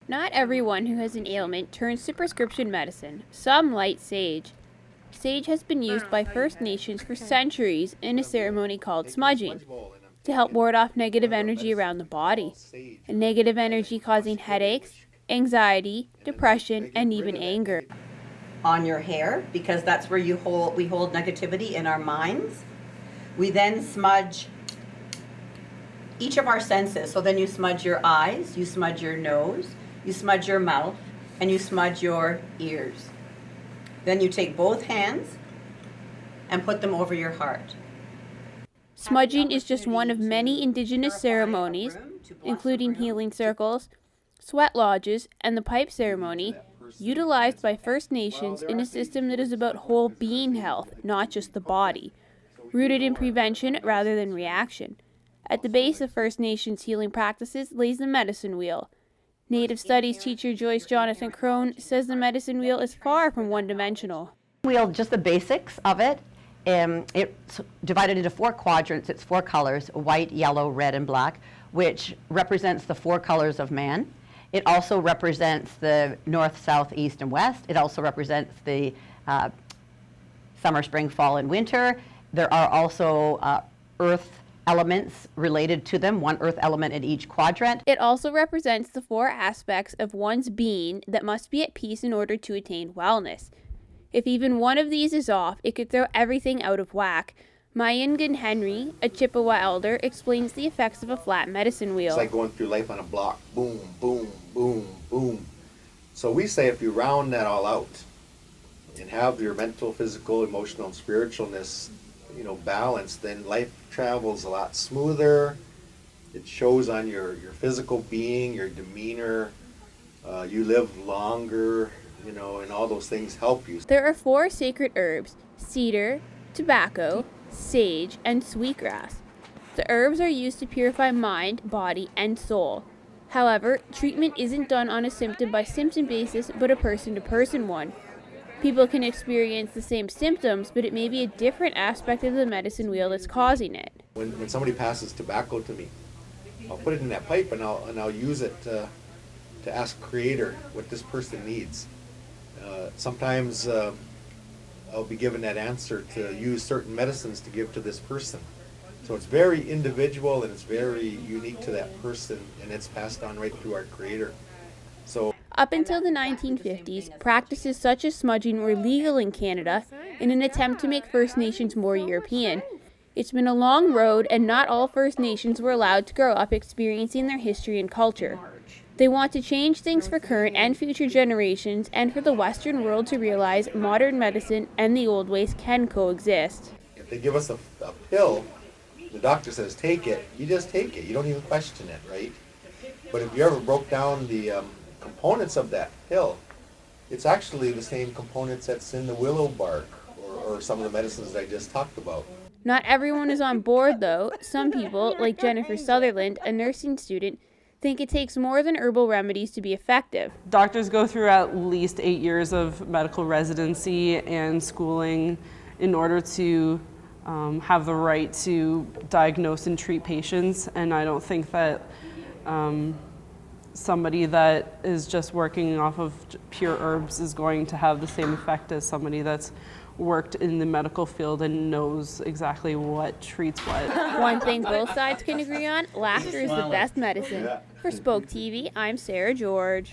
Not everyone who has an ailment turns to prescription medicine. Some light sage. Sage has been used by First Nations for centuries in a ceremony called smudging to help ward off negative energy around the body. And negative energy causing headaches, anxiety, depression, and even anger. On your hair, because that's where we hold negativity in our minds. We then smudge each of our senses. So then you smudge your eyes, you smudge your nose, you smudge your mouth, and you smudge your ears. Then you take both hands and put them over your heart. Smudging is just one of many Indigenous ceremonies, including healing circles, sweat lodges, and the pipe ceremony, utilized by First Nations in a system that is about whole being health, not just the body, rooted in prevention rather than reaction. At the base of First Nations healing practices lays the medicine wheel. Native Studies teacher Joyce Jonathan Crone says the medicine wheel is far from one-dimensional. Wheel, just the basics of it. It's divided into 4 quadrants. It's 4 colors, white, yellow, red, and black, which represents the 4 colors of man. It also represents the north, south, east, and west. It also represents the summer, spring, fall, and winter. There are also earth elements related to them, 1 earth element in each quadrant. It also represents the 4 aspects of one's being that must be at peace in order to attain wellness. If even one of these is off, it could throw everything out of whack. Mayangan Henry, a Chippewa elder, explains the effects of a flat medicine wheel. It's like going through life on a block. Boom, boom, boom, boom. So we say if you round that all out and have your mental, physical, emotional, and spiritualness, balanced, then life travels a lot smoother. It shows on your physical being, your demeanor. You live longer, and all those things help you. There are 4 sacred herbs: cedar, tobacco, sage, and sweetgrass. The herbs are used to purify mind, body, and soul. However, treatment isn't done on a symptom-by-symptom basis, but a person-to-person one. People can experience the same symptoms, but it may be a different aspect of the medicine wheel that's causing it. When somebody passes tobacco to me, I'll put it in that pipe and I'll use it to ask Creator what this person needs. Sometimes I'll be given that answer to use certain medicines to give to this person. So it's very individual and it's very unique to that person, and it's passed on right through our Creator. So up until the 1950s, practices such as smudging were legal in Canada in an attempt to make First Nations more European. It's been a long road, and not all First Nations were allowed to grow up experiencing their history and culture. They want to change things for current and future generations, and for the Western world to realize modern medicine and the old ways can coexist. If they give us a pill, the doctor says take it, you just take it. You don't even question it, right? But if you ever broke down the components of that pill, it's actually the same components that's in the willow bark or some of the medicines that I just talked about. Not everyone is on board, though. Some people, like Jennifer Sutherland, a nursing student, think it takes more than herbal remedies to be effective. Doctors go through at least 8 years of medical residency and schooling in order to have the right to diagnose and treat patients, and I don't think that somebody that is just working off of pure herbs is going to have the same effect as somebody that's worked in the medical field and knows exactly what treats what. One thing both sides can agree on, laughter is the best medicine. For Spoke TV, I'm Sarah George.